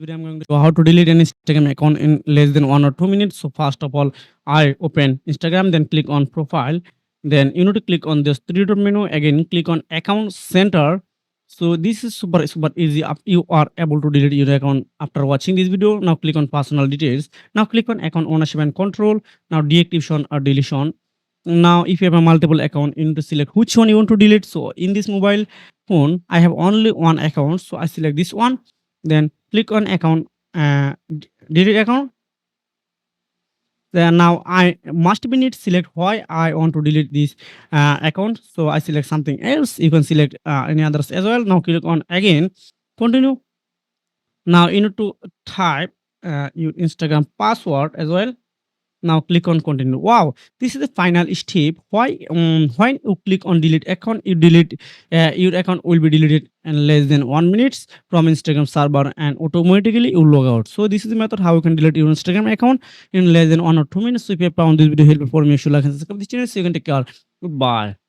Today I'm going to show how to delete an Instagram account in less than 1 or 2 minutes. So first of all, I open Instagram, then click on profile. Then you need to click on this three dot menu. Again, click on account center. So this is super easy. You are able to delete your account after watching this video. Now click on personal details. Now click on account ownership and control. Now deactivation or deletion. Now if you have a multiple account, you need to select which one you want to delete. So in this mobile phone, I have only one account, so I select this one. Then click on account, delete account. Then now I must be need select why I want to delete this account. So I select something else. You can select any others as well. Now click on again, continue. Now you need to type your Instagram password as well. Now click on continue. Wow, this is the final step. Why? When you click on delete account, you delete your account will be deleted in less than 1 minute from Instagram server and automatically you log out. So this is the method how you can delete your Instagram account in less than 1 or 2 minutes. So if you have found this video helpful for me, you should like and subscribe this channel so you can take care. Goodbye.